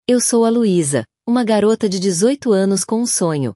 Eu sou a Luísa, uma garota de 18 anos com um sonho: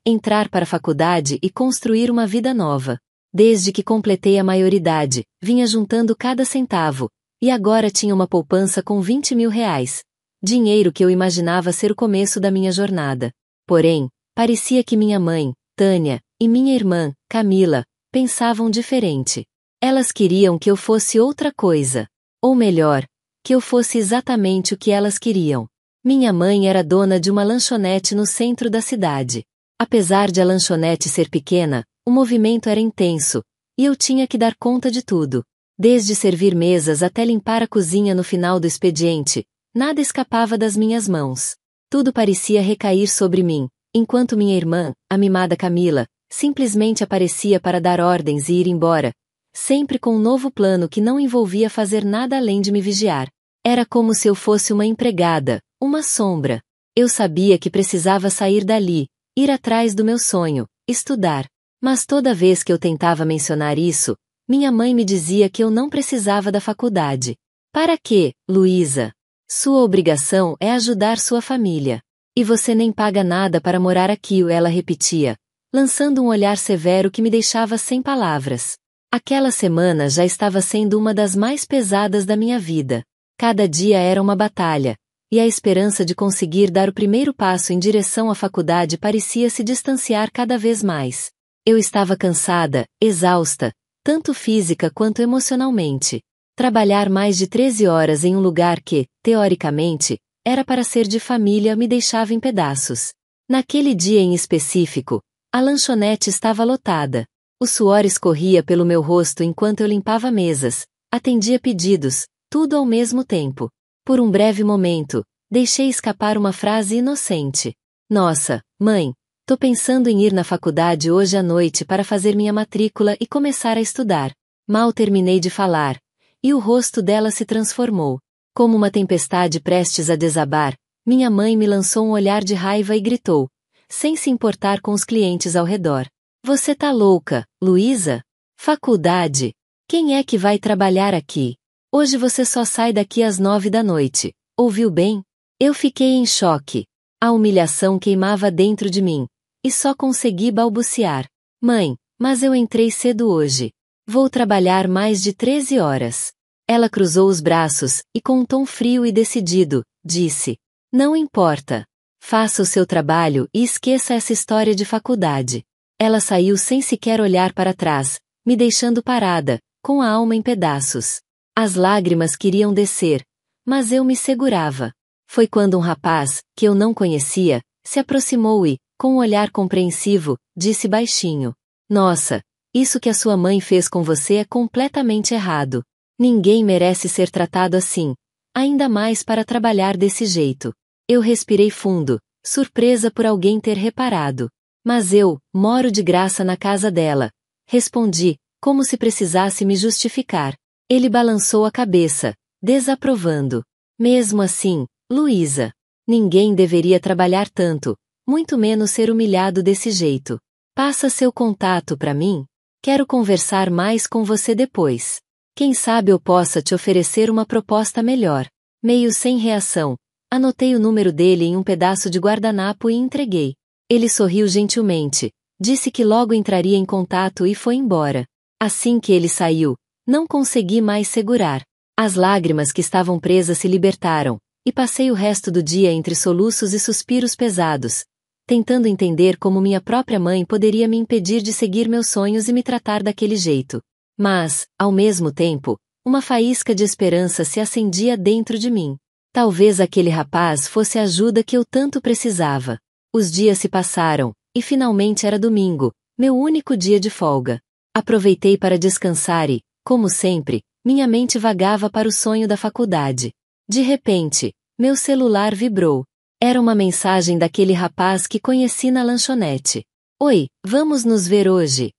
entrar para a faculdade e construir uma vida nova. Desde que completei a maioridade, vinha juntando cada centavo, e agora tinha uma poupança com 20 mil reais. Dinheiro que eu imaginava ser o começo da minha jornada. Porém, parecia que minha mãe, Tânia, e minha irmã, Camila, pensavam diferente. Elas queriam que eu fosse outra coisa. Ou melhor, que eu fosse exatamente o que elas queriam. Minha mãe era dona de uma lanchonete no centro da cidade. Apesar de a lanchonete ser pequena, o movimento era intenso, e eu tinha que dar conta de tudo. Desde servir mesas até limpar a cozinha no final do expediente, nada escapava das minhas mãos. Tudo parecia recair sobre mim, enquanto minha irmã, a mimada Camila, simplesmente aparecia para dar ordens e ir embora, sempre com um novo plano que não envolvia fazer nada além de me vigiar. Era como se eu fosse uma empregada, uma sombra. Eu sabia que precisava sair dali, ir atrás do meu sonho, estudar. Mas toda vez que eu tentava mencionar isso, minha mãe me dizia que eu não precisava da faculdade. Para quê, Luísa? Sua obrigação é ajudar sua família. E você nem paga nada para morar aqui, ela repetia, lançando um olhar severo que me deixava sem palavras. Aquela semana já estava sendo uma das mais pesadas da minha vida. Cada dia era uma batalha, e a esperança de conseguir dar o primeiro passo em direção à faculdade parecia se distanciar cada vez mais. Eu estava cansada, exausta, tanto física quanto emocionalmente. Trabalhar mais de 13 horas em um lugar que, teoricamente, era para ser de família me deixava em pedaços. Naquele dia em específico, a lanchonete estava lotada. O suor escorria pelo meu rosto enquanto eu limpava mesas, atendia pedidos, tudo ao mesmo tempo. Por um breve momento, deixei escapar uma frase inocente. Nossa, mãe, tô pensando em ir na faculdade hoje à noite para fazer minha matrícula e começar a estudar. Mal terminei de falar, e o rosto dela se transformou. Como uma tempestade prestes a desabar, minha mãe me lançou um olhar de raiva e gritou, sem se importar com os clientes ao redor: Você tá louca, Luísa? Faculdade? Quem é que vai trabalhar aqui? Hoje você só sai daqui às 9 da noite. Ouviu bem? Eu fiquei em choque. A humilhação queimava dentro de mim, e só consegui balbuciar: Mãe, mas eu entrei cedo hoje. Vou trabalhar mais de 13 horas. Ela cruzou os braços, e com um tom frio e decidido, disse: Não importa. Faça o seu trabalho e esqueça essa história de faculdade. Ela saiu sem sequer olhar para trás, me deixando parada, com a alma em pedaços. As lágrimas queriam descer, mas eu me segurava. Foi quando um rapaz, que eu não conhecia, se aproximou e, com um olhar compreensivo, disse baixinho: Nossa, isso que a sua mãe fez com você é completamente errado. Ninguém merece ser tratado assim, ainda mais para trabalhar desse jeito. Eu respirei fundo, surpresa por alguém ter reparado. Mas eu moro de graça na casa dela, respondi, como se precisasse me justificar. Ele balançou a cabeça, desaprovando. Mesmo assim, Luísa, ninguém deveria trabalhar tanto, muito menos ser humilhado desse jeito. Passa seu contato para mim? Quero conversar mais com você depois. Quem sabe eu possa te oferecer uma proposta melhor. Meio sem reação, anotei o número dele em um pedaço de guardanapo e entreguei. Ele sorriu gentilmente, disse que logo entraria em contato e foi embora. Assim que ele saiu, não consegui mais segurar. As lágrimas que estavam presas se libertaram, e passei o resto do dia entre soluços e suspiros pesados, tentando entender como minha própria mãe poderia me impedir de seguir meus sonhos e me tratar daquele jeito. Mas, ao mesmo tempo, uma faísca de esperança se acendia dentro de mim. Talvez aquele rapaz fosse a ajuda que eu tanto precisava. Os dias se passaram, e finalmente era domingo, meu único dia de folga. Aproveitei para descansar e, como sempre, minha mente vagava para o sonho da faculdade. De repente, meu celular vibrou. Era uma mensagem daquele rapaz que conheci na lanchonete. Oi, vamos nos ver hoje?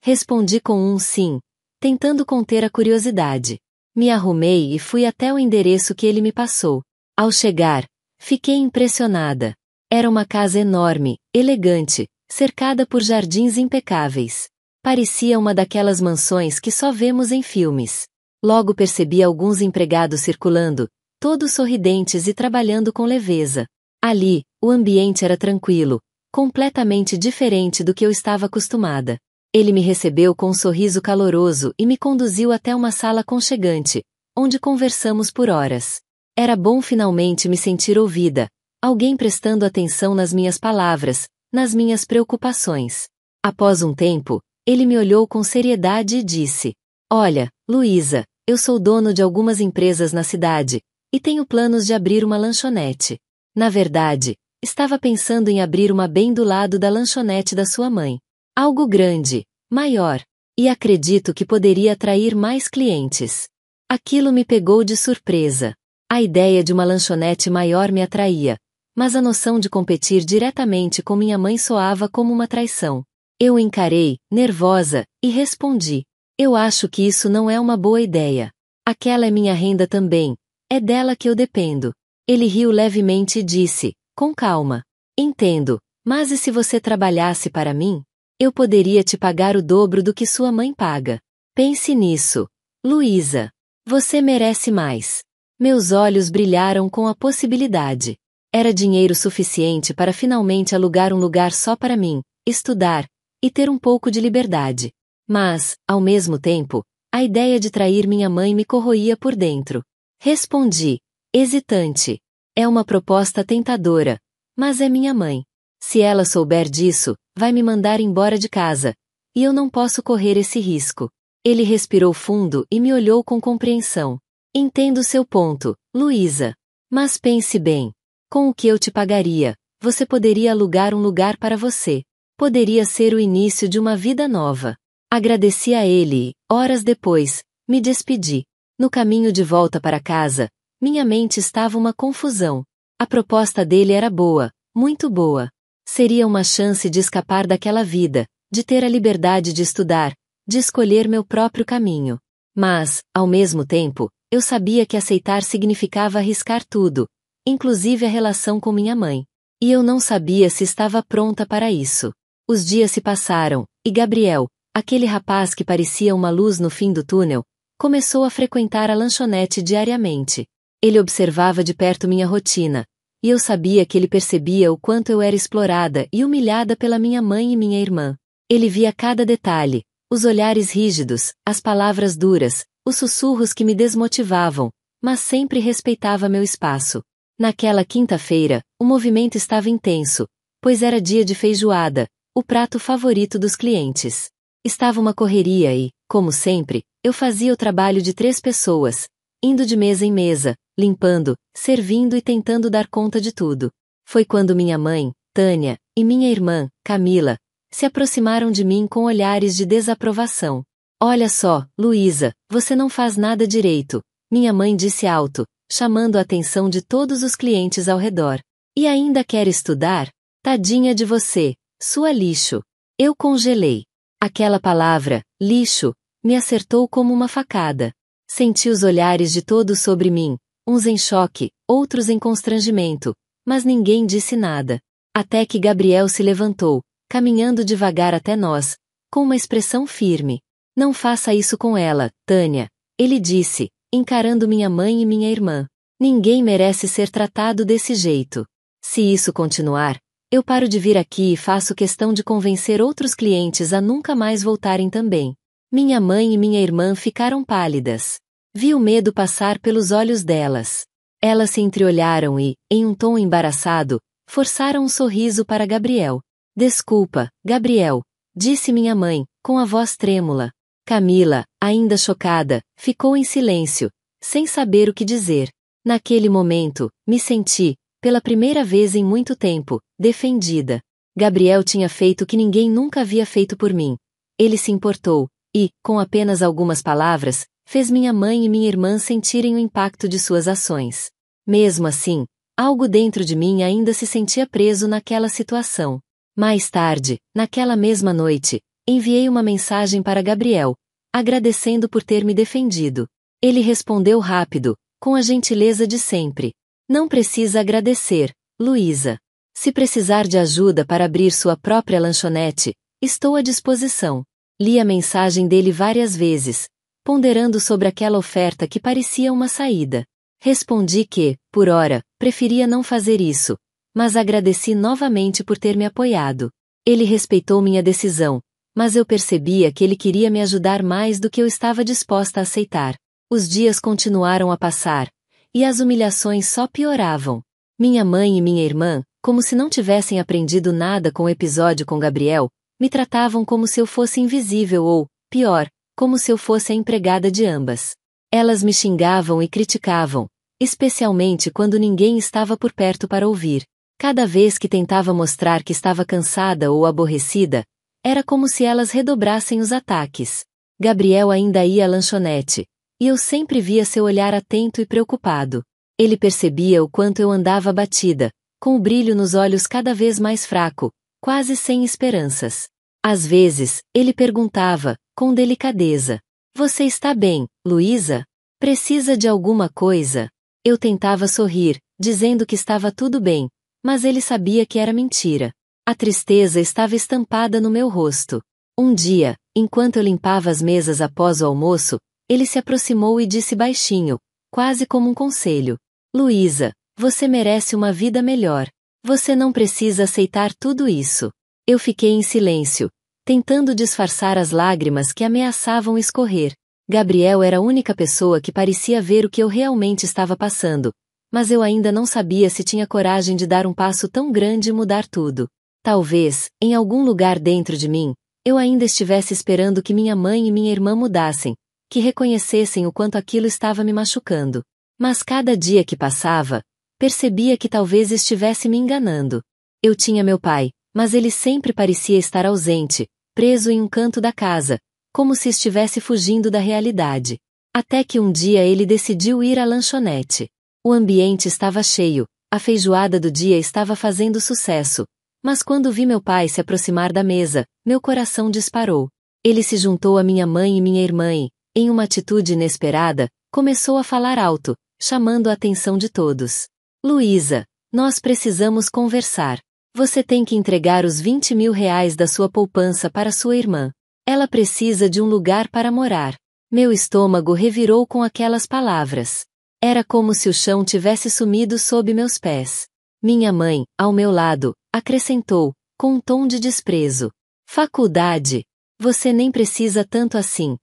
Respondi com um sim, tentando conter a curiosidade. Me arrumei e fui até o endereço que ele me passou. Ao chegar, fiquei impressionada. Era uma casa enorme, elegante, cercada por jardins impecáveis. Parecia uma daquelas mansões que só vemos em filmes. Logo percebi alguns empregados circulando, todos sorridentes e trabalhando com leveza. Ali, o ambiente era tranquilo, completamente diferente do que eu estava acostumada. Ele me recebeu com um sorriso caloroso e me conduziu até uma sala aconchegante, onde conversamos por horas. Era bom finalmente me sentir ouvida, alguém prestando atenção nas minhas palavras, nas minhas preocupações. Após um tempo, ele me olhou com seriedade e disse: Olha, Luísa, eu sou dono de algumas empresas na cidade, e tenho planos de abrir uma lanchonete. Na verdade, estava pensando em abrir uma bem do lado da lanchonete da sua mãe. Algo grande, maior, e acredito que poderia atrair mais clientes. Aquilo me pegou de surpresa. A ideia de uma lanchonete maior me atraía, mas a noção de competir diretamente com minha mãe soava como uma traição. Eu o encarei, nervosa, e respondi: Eu acho que isso não é uma boa ideia. Aquela é minha renda também, é dela que eu dependo. Ele riu levemente e disse, com calma: Entendo, mas e se você trabalhasse para mim? Eu poderia te pagar o dobro do que sua mãe paga. Pense nisso, Luísa. Você merece mais. Meus olhos brilharam com a possibilidade. Era dinheiro suficiente para finalmente alugar um lugar só para mim, estudar, e ter um pouco de liberdade. Mas, ao mesmo tempo, a ideia de trair minha mãe me corroía por dentro. Respondi, hesitante. É uma proposta tentadora, mas é minha mãe. Se ela souber disso, vai me mandar embora de casa, e eu não posso correr esse risco. Ele respirou fundo e me olhou com compreensão. Entendo seu ponto, Luísa. Mas pense bem. Com o que eu te pagaria, você poderia alugar um lugar para você. Poderia ser o início de uma vida nova. Agradeci a ele e, horas depois, me despedi. No caminho de volta para casa, minha mente estava uma confusão. A proposta dele era boa, muito boa. Seria uma chance de escapar daquela vida, de ter a liberdade de estudar, de escolher meu próprio caminho. Mas, ao mesmo tempo, eu sabia que aceitar significava arriscar tudo, inclusive a relação com minha mãe. E eu não sabia se estava pronta para isso. Os dias se passaram, e Gabriel, aquele rapaz que parecia uma luz no fim do túnel, começou a frequentar a lanchonete diariamente. Ele observava de perto minha rotina, e eu sabia que ele percebia o quanto eu era explorada e humilhada pela minha mãe e minha irmã. Ele via cada detalhe, os olhares rígidos, as palavras duras, os sussurros que me desmotivavam, mas sempre respeitava meu espaço. Naquela quinta-feira, o movimento estava intenso, pois era dia de feijoada, o prato favorito dos clientes. Estava uma correria e, como sempre, eu fazia o trabalho de 3 pessoas, indo de mesa em mesa, limpando, servindo e tentando dar conta de tudo. Foi quando minha mãe, Tânia, e minha irmã, Camila, se aproximaram de mim com olhares de desaprovação. Olha só, Luísa, você não faz nada direito, minha mãe disse alto, chamando a atenção de todos os clientes ao redor. E ainda quer estudar? Tadinha de você, sua lixo. Eu congelei. Aquela palavra, lixo, me acertou como uma facada. Senti os olhares de todos sobre mim, uns em choque, outros em constrangimento, mas ninguém disse nada. Até que Gabriel se levantou, caminhando devagar até nós, com uma expressão firme. Não faça isso com ela, Tânia, ele disse, encarando minha mãe e minha irmã. Ninguém merece ser tratado desse jeito. Se isso continuar, eu paro de vir aqui e faço questão de convencer outros clientes a nunca mais voltarem também. Minha mãe e minha irmã ficaram pálidas. Vi o medo passar pelos olhos delas. Elas se entreolharam e, em um tom embaraçado, forçaram um sorriso para Gabriel. Desculpa, Gabriel, disse minha mãe, com a voz trêmula. Camila, ainda chocada, ficou em silêncio, sem saber o que dizer. Naquele momento, me senti, pela primeira vez em muito tempo, defendida. Gabriel tinha feito o que ninguém nunca havia feito por mim. Ele se importou, e, com apenas algumas palavras, fez minha mãe e minha irmã sentirem o impacto de suas ações. Mesmo assim, algo dentro de mim ainda se sentia preso naquela situação. Mais tarde, naquela mesma noite, enviei uma mensagem para Gabriel, agradecendo por ter me defendido. Ele respondeu rápido, com a gentileza de sempre. Não precisa agradecer, Luísa. Se precisar de ajuda para abrir sua própria lanchonete, estou à disposição. Li a mensagem dele várias vezes, ponderando sobre aquela oferta que parecia uma saída. Respondi que, por ora, preferia não fazer isso, mas agradeci novamente por ter me apoiado. Ele respeitou minha decisão, mas eu percebia que ele queria me ajudar mais do que eu estava disposta a aceitar. Os dias continuaram a passar, e as humilhações só pioravam. Minha mãe e minha irmã, como se não tivessem aprendido nada com o episódio com Gabriel, me tratavam como se eu fosse invisível ou, pior, como se eu fosse a empregada de ambas. Elas me xingavam e criticavam, especialmente quando ninguém estava por perto para ouvir. Cada vez que tentava mostrar que estava cansada ou aborrecida, era como se elas redobrassem os ataques. Gabriel ainda ia à lanchonete, e eu sempre via seu olhar atento e preocupado. Ele percebia o quanto eu andava abatida, com o brilho nos olhos cada vez mais fraco, quase sem esperanças. Às vezes, ele perguntava, com delicadeza: "Você está bem, Luísa? Precisa de alguma coisa?" Eu tentava sorrir, dizendo que estava tudo bem, mas ele sabia que era mentira. A tristeza estava estampada no meu rosto. Um dia, enquanto eu limpava as mesas após o almoço, ele se aproximou e disse baixinho, quase como um conselho: "Luísa, você merece uma vida melhor. Você não precisa aceitar tudo isso." Eu fiquei em silêncio, tentando disfarçar as lágrimas que ameaçavam escorrer. Gabriel era a única pessoa que parecia ver o que eu realmente estava passando, mas eu ainda não sabia se tinha coragem de dar um passo tão grande e mudar tudo. Talvez, em algum lugar dentro de mim, eu ainda estivesse esperando que minha mãe e minha irmã mudassem, que reconhecessem o quanto aquilo estava me machucando. Mas cada dia que passava, percebia que talvez estivesse me enganando. Eu tinha meu pai, mas ele sempre parecia estar ausente, preso em um canto da casa, como se estivesse fugindo da realidade. Até que um dia ele decidiu ir à lanchonete. O ambiente estava cheio, a feijoada do dia estava fazendo sucesso. Mas quando vi meu pai se aproximar da mesa, meu coração disparou. Ele se juntou a minha mãe e minha irmã e, em uma atitude inesperada, começou a falar alto, chamando a atenção de todos. "Luísa, nós precisamos conversar. Você tem que entregar os 20 mil reais da sua poupança para sua irmã. Ela precisa de um lugar para morar." Meu estômago revirou com aquelas palavras. Era como se o chão tivesse sumido sob meus pés. Minha mãe, ao meu lado, acrescentou, com um tom de desprezo: "Faculdade? Você nem precisa tanto assim.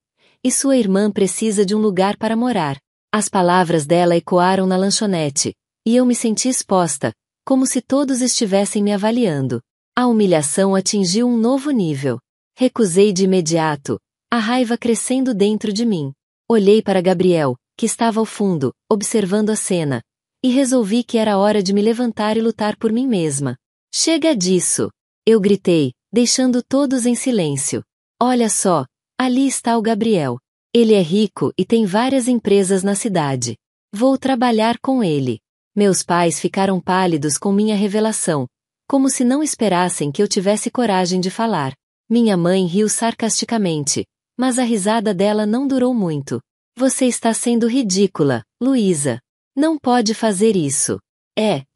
E sua irmã precisa de um lugar para morar." As palavras dela ecoaram na lanchonete, e eu me senti exposta, como se todos estivessem me avaliando. A humilhação atingiu um novo nível. Recusei de imediato, a raiva crescendo dentro de mim. Olhei para Gabriel, que estava ao fundo, observando a cena, e resolvi que era hora de me levantar e lutar por mim mesma. "Chega disso!" eu gritei, deixando todos em silêncio. "Olha só, ali está o Gabriel. Ele é rico e tem várias empresas na cidade. Vou trabalhar com ele." Meus pais ficaram pálidos com minha revelação, como se não esperassem que eu tivesse coragem de falar. Minha mãe riu sarcasticamente, mas a risada dela não durou muito. "Você está sendo ridícula, Luísa. Não pode fazer isso."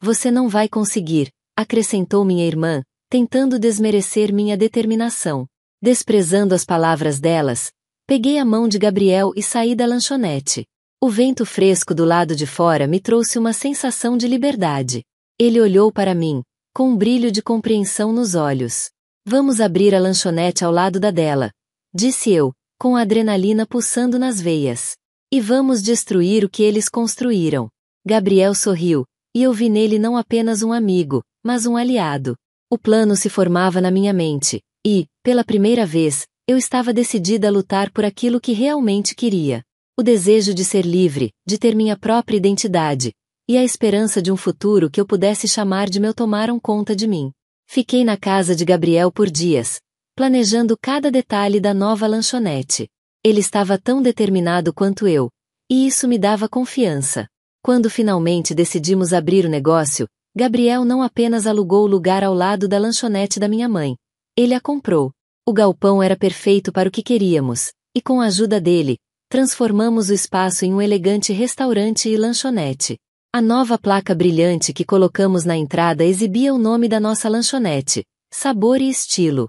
Você não vai conseguir", acrescentou minha irmã, tentando desmerecer minha determinação. Desprezando as palavras delas, peguei a mão de Gabriel e saí da lanchonete. O vento fresco do lado de fora me trouxe uma sensação de liberdade. Ele olhou para mim, com um brilho de compreensão nos olhos. "Vamos abrir a lanchonete ao lado da dela", disse eu, com a adrenalina pulsando nas veias. "E vamos destruir o que eles construíram." Gabriel sorriu, e eu vi nele não apenas um amigo, mas um aliado. O plano se formava na minha mente, e, pela primeira vez, eu estava decidida a lutar por aquilo que realmente queria. O desejo de ser livre, de ter minha própria identidade, e a esperança de um futuro que eu pudesse chamar de meu tomaram conta de mim. Fiquei na casa de Gabriel por dias, planejando cada detalhe da nova lanchonete. Ele estava tão determinado quanto eu, e isso me dava confiança. Quando finalmente decidimos abrir o negócio, Gabriel não apenas alugou o lugar ao lado da lanchonete da minha mãe. Ele a comprou. O galpão era perfeito para o que queríamos, e com a ajuda dele, transformamos o espaço em um elegante restaurante e lanchonete. A nova placa brilhante que colocamos na entrada exibia o nome da nossa lanchonete: Sabor e Estilo.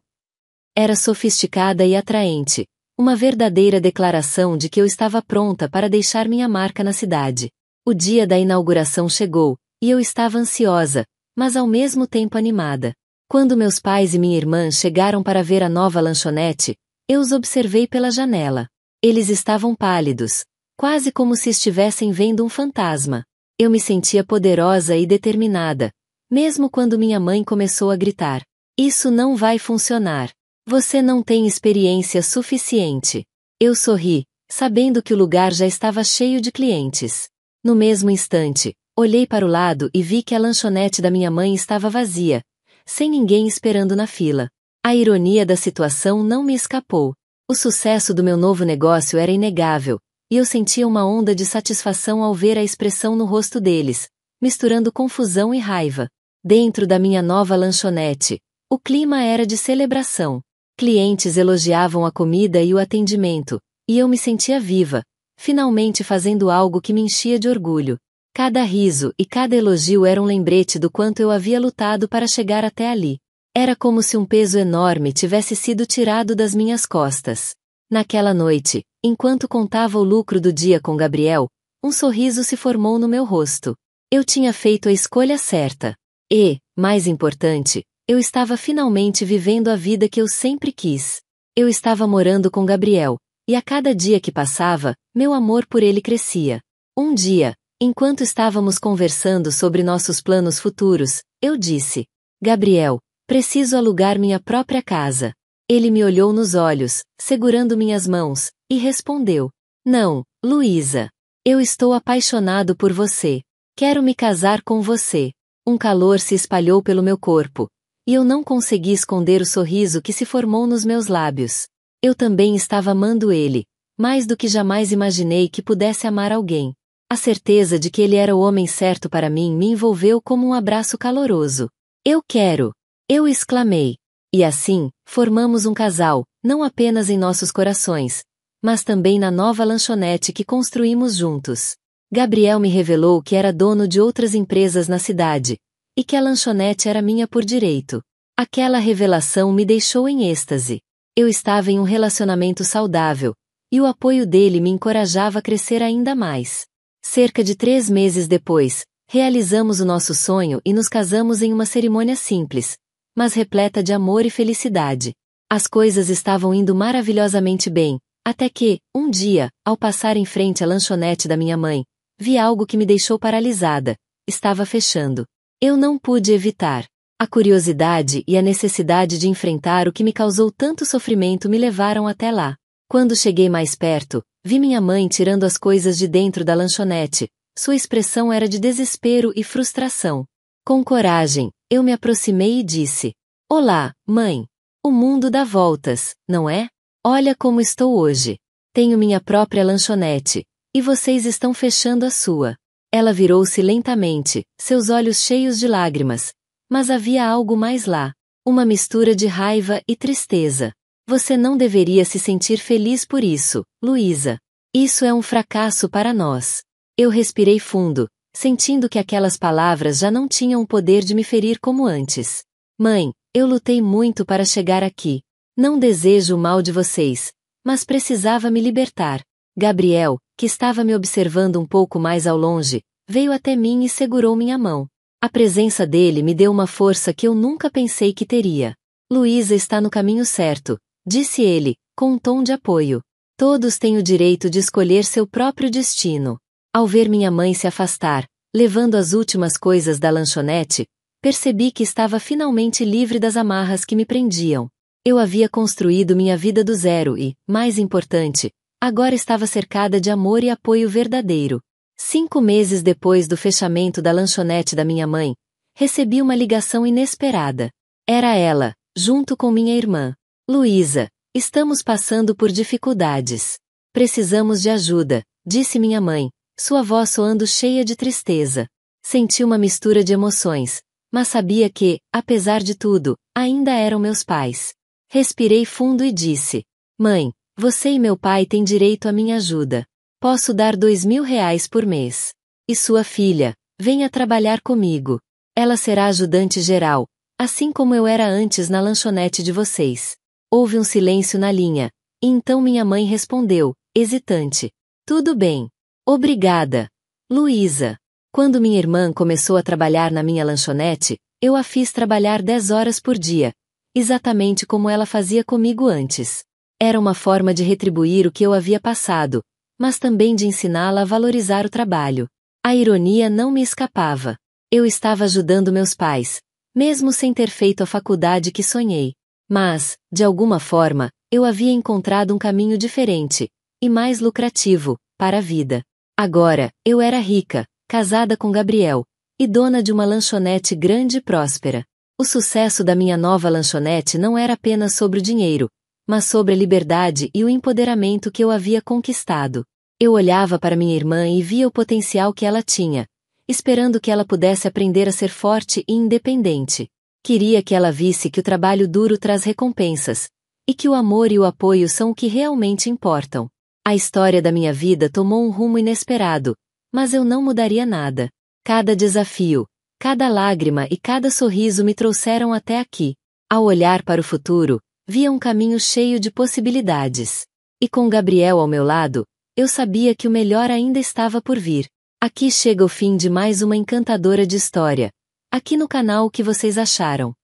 Era sofisticada e atraente, uma verdadeira declaração de que eu estava pronta para deixar minha marca na cidade. O dia da inauguração chegou, e eu estava ansiosa, mas ao mesmo tempo animada. Quando meus pais e minha irmã chegaram para ver a nova lanchonete, eu os observei pela janela. Eles estavam pálidos, quase como se estivessem vendo um fantasma. Eu me sentia poderosa e determinada, mesmo quando minha mãe começou a gritar: "Isso não vai funcionar. Você não tem experiência suficiente." Eu sorri, sabendo que o lugar já estava cheio de clientes. No mesmo instante, olhei para o lado e vi que a lanchonete da minha mãe estava vazia, sem ninguém esperando na fila. A ironia da situação não me escapou. O sucesso do meu novo negócio era inegável, e eu sentia uma onda de satisfação ao ver a expressão no rosto deles, misturando confusão e raiva. Dentro da minha nova lanchonete, o clima era de celebração. Clientes elogiavam a comida e o atendimento, e eu me sentia viva, finalmente fazendo algo que me enchia de orgulho. Cada riso e cada elogio era um lembrete do quanto eu havia lutado para chegar até ali. Era como se um peso enorme tivesse sido tirado das minhas costas. Naquela noite, enquanto contava o lucro do dia com Gabriel, um sorriso se formou no meu rosto. Eu tinha feito a escolha certa. E, mais importante, eu estava finalmente vivendo a vida que eu sempre quis. Eu estava morando com Gabriel, e a cada dia que passava, meu amor por ele crescia. Um dia, enquanto estávamos conversando sobre nossos planos futuros, eu disse: "Gabriel, preciso alugar minha própria casa." Ele me olhou nos olhos, segurando minhas mãos, e respondeu: "Não, Luísa. Eu estou apaixonado por você. Quero me casar com você." Um calor se espalhou pelo meu corpo, e eu não consegui esconder o sorriso que se formou nos meus lábios. Eu também estava amando ele, mais do que jamais imaginei que pudesse amar alguém. A certeza de que ele era o homem certo para mim me envolveu como um abraço caloroso. "Eu quero!" eu exclamei. E assim, formamos um casal, não apenas em nossos corações, mas também na nova lanchonete que construímos juntos. Gabriel me revelou que era dono de outras empresas na cidade, e que a lanchonete era minha por direito. Aquela revelação me deixou em êxtase. Eu estava em um relacionamento saudável, e o apoio dele me encorajava a crescer ainda mais. Cerca de 3 meses depois, realizamos o nosso sonho e nos casamos em uma cerimônia simples, mas repleta de amor e felicidade. As coisas estavam indo maravilhosamente bem, até que, um dia, ao passar em frente à lanchonete da minha mãe, vi algo que me deixou paralisada. Estava fechando. Eu não pude evitar. A curiosidade e a necessidade de enfrentar o que me causou tanto sofrimento me levaram até lá. Quando cheguei mais perto, vi minha mãe tirando as coisas de dentro da lanchonete. Sua expressão era de desespero e frustração. Com coragem, eu me aproximei e disse: "Olá, mãe. O mundo dá voltas, não é? Olha como estou hoje. Tenho minha própria lanchonete, e vocês estão fechando a sua." Ela virou-se lentamente, seus olhos cheios de lágrimas. Mas havia algo mais lá. Uma mistura de raiva e tristeza. "Você não deveria se sentir feliz por isso, Luísa. Isso é um fracasso para nós." Eu respirei fundo, sentindo que aquelas palavras já não tinham o poder de me ferir como antes. "Mãe, eu lutei muito para chegar aqui. Não desejo o mal de vocês, mas precisava me libertar." Gabriel, que estava me observando um pouco mais ao longe, veio até mim e segurou minha mão. A presença dele me deu uma força que eu nunca pensei que teria. "Luísa está no caminho certo", disse ele, com um tom de apoio. "Todos têm o direito de escolher seu próprio destino." Ao ver minha mãe se afastar, levando as últimas coisas da lanchonete, percebi que estava finalmente livre das amarras que me prendiam. Eu havia construído minha vida do zero e, mais importante, agora estava cercada de amor e apoio verdadeiro. 5 meses depois do fechamento da lanchonete da minha mãe, recebi uma ligação inesperada. Era ela, junto com minha irmã. "Luísa, estamos passando por dificuldades. Precisamos de ajuda", disse minha mãe, sua voz soando cheia de tristeza. Senti uma mistura de emoções, mas sabia que, apesar de tudo, ainda eram meus pais. Respirei fundo e disse: "Mãe, você e meu pai têm direito à minha ajuda. Posso dar R$ 2.000 por mês. E sua filha, venha trabalhar comigo. Ela será ajudante geral, assim como eu era antes na lanchonete de vocês." Houve um silêncio na linha, e então minha mãe respondeu, hesitante: "Tudo bem. Obrigada." Luísa. Quando minha irmã começou a trabalhar na minha lanchonete, eu a fiz trabalhar 10 horas por dia, exatamente como ela fazia comigo antes. Era uma forma de retribuir o que eu havia passado, mas também de ensiná-la a valorizar o trabalho. A ironia não me escapava. Eu estava ajudando meus pais, mesmo sem ter feito a faculdade que sonhei. Mas, de alguma forma, eu havia encontrado um caminho diferente, e mais lucrativo, para a vida. Agora, eu era rica, casada com Gabriel, e dona de uma lanchonete grande e próspera. O sucesso da minha nova lanchonete não era apenas sobre o dinheiro, mas sobre a liberdade e o empoderamento que eu havia conquistado. Eu olhava para minha irmã e via o potencial que ela tinha, esperando que ela pudesse aprender a ser forte e independente. Queria que ela visse que o trabalho duro traz recompensas, e que o amor e o apoio são o que realmente importam. A história da minha vida tomou um rumo inesperado, mas eu não mudaria nada. Cada desafio, cada lágrima e cada sorriso me trouxeram até aqui. Ao olhar para o futuro, via um caminho cheio de possibilidades. E com Gabriel ao meu lado, eu sabia que o melhor ainda estava por vir. Aqui chega o fim de mais uma encantadora de história. Aqui no canal o que vocês acharam?